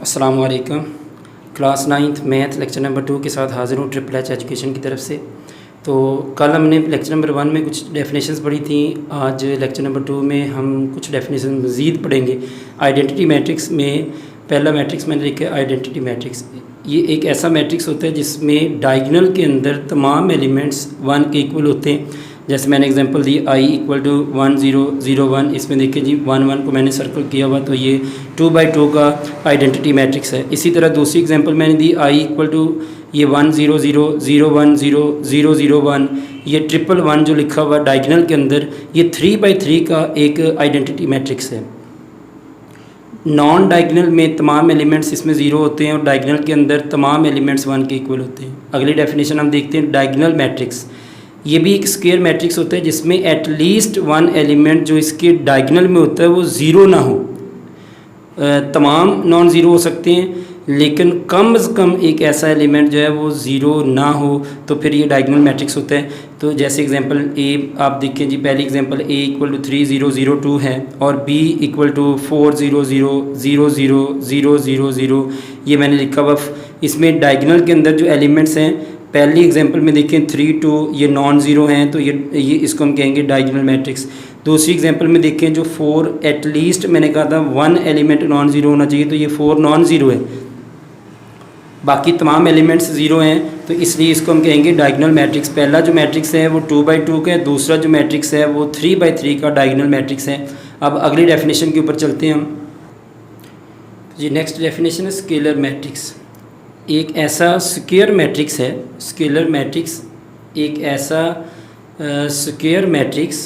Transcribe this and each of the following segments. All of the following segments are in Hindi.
अस्सलाम वालेकुम। Class 9th math lecture number 2 के साथ हाज़िर हूँ ट्रिपल एच एजुकेशन की तरफ से। तो कल हमने लेक्चर नंबर 1 में कुछ डेफिनेशंस पढ़ी थी। आज लेक्चर नंबर 2 में हम कुछ डेफिनेशन मज़ीद पढ़ेंगे। आइडेंटिटी मैट्रिक्स में पहला मैट्रिक्स मैंने लिखा है आइडेंटिटी मैट्रिक्स। ये एक ऐसा मैट्रिक्स होता है जिसमें डायगोनल के अंदर तमाम एलिमेंट्स 1 के इक्वल होते हैं। जैसे मैंने एग्जांपल दी i इक्वल टू 1 0 0 1। इसमें देखिए जी 1 1 को मैंने सर्कल किया हुआ, तो ये 2/2 का आइडेंटिटी मैट्रिक्स है। इसी तरह दूसरी एग्जांपल मैंने दी i इक्वल टू ये 1 0 0 0 1 0 0 0 1। ये 1 1 जो लिखा हुआ डायगोनल के अंदर, ये 3/3 का एक आइडेंटिटी मैट्रिक्स है। नॉन डायगोनल में तमाम एलिमेंट्स इसमें ज़ीरो होते हैं और डायगोनल के अंदर तमाम एलिमेंट्स 1 के इक्वल होते हैं। अगली डेफिनेशन हम देखते हैं डायगोनल मैट्रिक्स। ये भी एक स्क्वायर मैट्रिक्स होता है जिसमें एटलीस्ट 1 एलिमेंट जो इसके डायगोनल में होता है वो ज़ीरो ना हो। तमाम नॉन ज़ीरो हो सकते हैं लेकिन कम से कम एक ऐसा एलिमेंट जो है वो ज़ीरो ना हो, तो फिर ये डायगोनल मैट्रिक्स होता है। तो जैसे एग्जांपल ए आप देखें जी, पहली एग्जांपल a इक्वल टू 3 0 0 2 है और b इक्वल टू 4 0 0 0 0 0 0 0। ये मैंने लिखा हुआ। इसमें डायगोनल के अंदर जो एलिमेंट्स हैं, पहली एग्जांपल में देखें 3 2, ये नॉन ज़ीरो हैं, तो ये इसको हम कहेंगे डायगोनल मैट्रिक्स। दूसरी एग्जांपल में देखें जो 4 एटलीस्ट मैंने कहा था 1 एलिमेंट नॉन ज़ीरो होना चाहिए, तो ये 4 नॉन ज़ीरो है, बाकी तमाम एलिमेंट्स ज़ीरो हैं, तो इसलिए इसको हम कहेंगे डायगोनल मैट्रिक्स। पहला जो मैट्रिक्स है वो 2/2 का है, दूसरा जो मैट्रिक्स है वो 3/3 का डायगोनल मैट्रिक्स है। अब अगली डेफिनेशन के ऊपर चलते हैं हम जी। नेक्स्ट डेफिनेशन है स्केलर मैट्रिक्स। एक ऐसा स्क्वायर मैट्रिक्स है, स्केलर मैट्रिक्स एक ऐसा स्क्वायर मैट्रिक्स,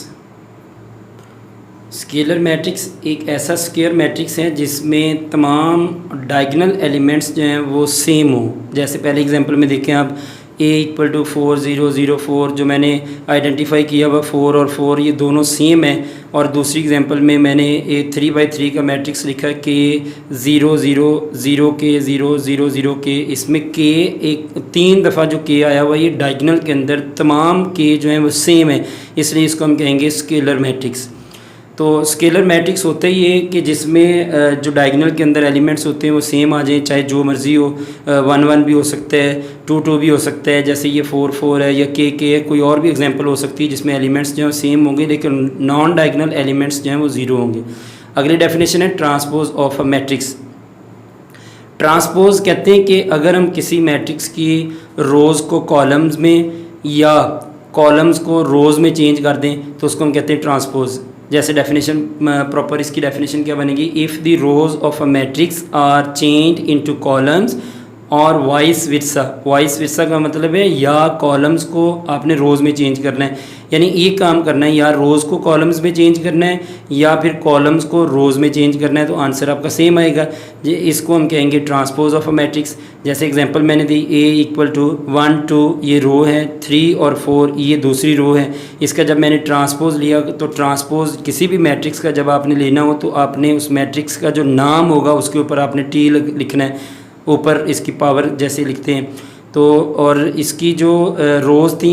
स्केलर मैट्रिक्स एक ऐसा स्क्वायर मैट्रिक्स है जिसमें तमाम डायगोनल एलिमेंट्स जो हैं वो सेम हो। जैसे पहले एग्जांपल में देखें आप a इक्वल टू 4 0 0 4, जो मैंने आइडेंटिफाई किया हुआ 4 और 4 ये दोनों सेम है। और दूसरी एग्जांपल में मैंने 3/3 का मैट्रिक्स लिखा है k 0 0 0 k 0 0 0 k। इसमें k एक 3 दफ़ा जो k आया हुआ, ये डायगोनल के अंदर तमाम k जो हैं वो सेम है, इसलिए इसको हम कहेंगे स्केलर मैट्रिक्स। तो स्केलर मैट्रिक्स होता ही है कि जिसमें जो डायगोनल के अंदर एलिमेंट्स होते हैं वो सेम आ जाएं, चाहे जो मर्ज़ी हो। 1 1 भी हो सकता है, 2 2 भी हो सकता है, जैसे ये 4 4 है या k है। कोई और भी एग्जांपल हो सकती है जिसमें एलिमेंट्स जो हैं सेम होंगे लेकिन नॉन डायगोनल एलिमेंट्स जो हैं वो ज़ीरो होंगे। अगली डेफिनेशन है transpose of a matrix. Transpose कहते हैं कि अगर हम किसी मैट्रिक्स की रोज़ को कॉलम्स में या कॉलम्स को रोज़ में चेंज कर दें तो उसको हम कहते हैं ट्रांसपोज। जैसे डेफिनेशन प्रॉपर इसकी डेफिनेशन क्या बनेगी, if the rows of a matrix are change into columns और वाइस वर्सा। वाइस वर्सा का मतलब है या कॉलम्स को आपने रोज़ में चेंज करना है, यानी एक काम करना है, या रोज़ को कॉलम्स में चेंज करना है या फिर कॉलम्स को रोज़ में चेंज करना है, तो आंसर आपका सेम आएगा। इसको हम कहेंगे ट्रांसपोज ऑफ अ मैट्रिक्स। जैसे एग्जांपल मैंने दी a इक्वल टू 1 2, ये रो है, 3 और 4 ये दूसरी रो है। इसका जब मैंने ट्रांसपोज लिया तो ट्रांसपोज किसी भी मैट्रिक्स का जब आपने लेना हो तो आपने उस मैट्रिक्स का जो नाम होगा उसके ऊपर आपने t लिखना है, ऊपर इसकी पावर जैसे लिखते हैं। तो और इसकी जो रोज़ थी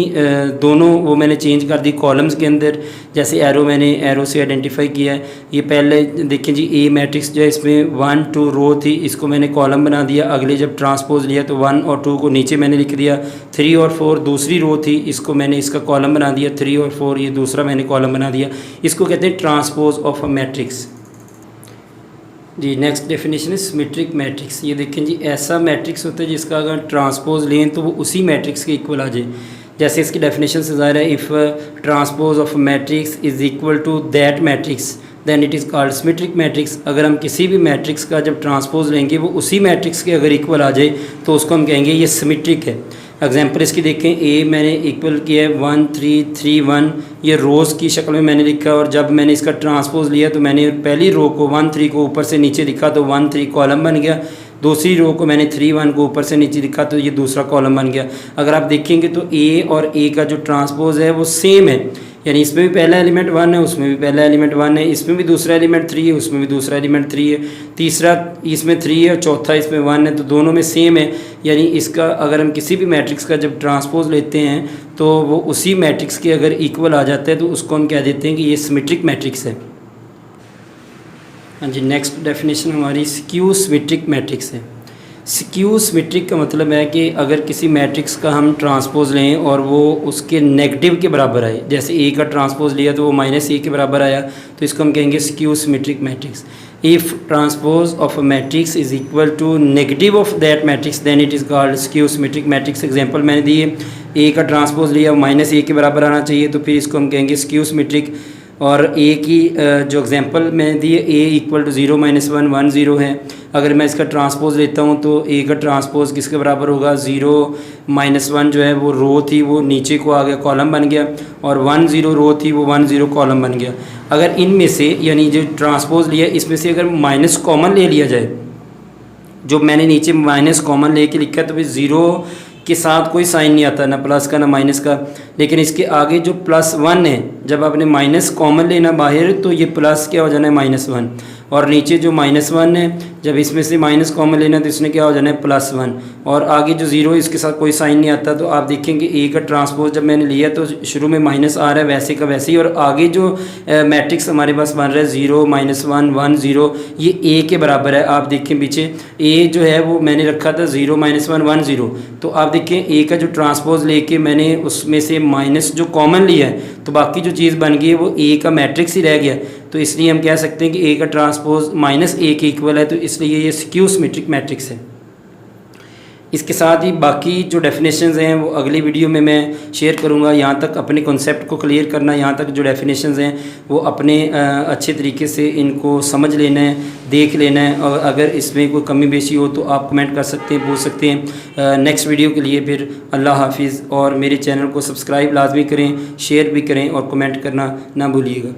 दोनों वो मैंने चेंज कर दी कॉलम्स के अंदर। जैसे मैंने एरो से आइडेंटिफाई किया है। ये पहले देखें जी ए मैट्रिक्स जो है इसमें 1 2 रो थी, इसको मैंने कॉलम बना दिया। अगले जब ट्रांसपोज लिया तो 1 और 2 को नीचे मैंने लिख दिया। 3 और 4 दूसरी रो थी, इसको मैंने इसका कॉलम बना दिया। 3 और 4 ये दूसरा मैंने कॉलम बना दिया। इसको कहते हैं ट्रांसपोज ऑफ अ मैट्रिक्स जी। नेक्स्ट डेफिनेशन है सिमेट्रिक मैट्रिक्स। ये देखें जी ऐसा मैट्रिक्स होता है जिसका अगर ट्रांसपोज लें तो वो उसी मैट्रिक्स के इक्वल आ जाए। जैसे इसकी डेफिनेशन से ज़ाहिर है, if transpose of matrix is equal to that matrix then it is called symmetric matrix. अगर हम किसी भी मैट्रिक्स का जब ट्रांसपोज लेंगे वो उसी मैट्रिक्स के अगर इक्वल आ जाए तो उसको हम कहेंगे ये सिमेट्रिक है। एग्जांपल इसकी देखें, ए मैंने इक्वल किया है 1 3 3 1, ये रोज़ की शक्ल में मैंने लिखा, और जब मैंने इसका ट्रांसपोज लिया तो मैंने पहली रो को 1 3 को ऊपर से नीचे लिखा तो 1 3 कॉलम बन गया। दूसरी रो को मैंने 3 1 को ऊपर से नीचे लिखा तो ये दूसरा कॉलम बन गया। अगर आप देखेंगे तो ए और ए का जो ट्रांसपोज है वो सेम है, यानी इसमें भी पहला एलिमेंट 1 है, उसमें भी पहला एलिमेंट 1 है, इसमें भी दूसरा एलिमेंट 3 है, उसमें भी दूसरा एलिमेंट 3 है, तीसरा इसमें 3 है और चौथा इसमें 1 है, तो दोनों में सेम है। यानी इसका अगर हम किसी भी मैट्रिक्स का जब ट्रांसपोज लेते हैं तो वो उसी मैट्रिक्स के अगर इक्वल आ जाता है तो उसको हम कह देते हैं कि ये सिमेट्रिक मैट्रिक्स है। हाँ जी, नेक्स्ट डेफिनेशन हमारी स्क्यू सिमेट्रिक मैट्रिक्स है। स्क्यू सिमेट्रिक का मतलब है कि अगर किसी मैट्रिक्स का हम ट्रांसपोज लें और वो उसके नेगेटिव के बराबर आए, जैसे ए का ट्रांसपोज लिया तो वो -a के बराबर आया, तो इसको हम कहेंगे skew symmetric matrix. If transpose of a matrix is equal to negative of that matrix then it is called skew symmetric matrix. Example मैंने दी है, ए का ट्रांसपोज लिया -a के बराबर आना चाहिए, तो फिर इसको हम कहेंगे स्क्यू सिमेट्रिक। और ए की जो एग्जांपल मैंने दी है, ए इक्वल टू 0 -1 1 0 है। अगर मैं इसका ट्रांसपोज लेता हूँ तो ए का ट्रांसपोज किसके बराबर होगा, 0 -1 जो है वो रो थी वो नीचे को आ गया, कॉलम बन गया, और 1 0 रो थी वो 1 0 कॉलम बन गया। अगर इनमें से यानी जो ट्रांसपोज लिया इसमें से अगर माइनस कॉमन ले लिया जाए, जो मैंने नीचे माइनस कॉमन लेके लिखा है, तो फिर 0 के साथ कोई साइन नहीं आता, ना प्लस का ना माइनस का। लेकिन इसके आगे जो +1 है, जब आपने माइनस कॉमन लेना बाहर तो ये प्लस क्या हो जाना है -1, और नीचे जो -1 है जब इसमें से माइनस कॉमन लेना तो इसने क्या हो जाना है +1, और आगे जो 0 इसके साथ कोई साइन नहीं आता। तो आप देखेंगे ए का ट्रांसपोज जब मैंने लिया तो शुरू में माइनस आ रहा है वैसे का वैसे ही, और आगे जो मैट्रिक्स हमारे पास बन रहा है 0 -1 1 0 ये ए के बराबर है। आप देखें पीछे ए जो है वो मैंने रखा था 0 -1 1 0, तो आप देखें ए का जो ट्रांसपोज लेके मैंने उसमें से माइनस जो कॉमन लिया है तो बाकी जो चीज़ बन गई है वो ए का मैट्रिक्स ही रह गया। तो इसलिए हम कह सकते हैं कि ए का ट्रांसपोज -a के इक्वल है, तो इसलिए ये स्क्यू सिमेट्रिक मैट्रिक्स है। इसके साथ ही बाकी जो डेफिनेशंस हैं वो अगली वीडियो में मैं शेयर करूंगा। यहाँ तक अपने कॉन्सेप्ट को क्लियर करना, यहाँ तक जो डेफिनेशंस हैं वो अपने अच्छे तरीके से इनको समझ लेना है, देख लेना है, और अगर इसमें कोई कमी बेशी हो तो आप कमेंट कर सकते हैं, पूछ सकते हैं। नेक्स्ट वीडियो के लिए फिर अल्लाह हाफिज़, और मेरे चैनल को सब्सक्राइब लाजमी करें, शेयर भी करें और कमेंट करना ना भूलिएगा।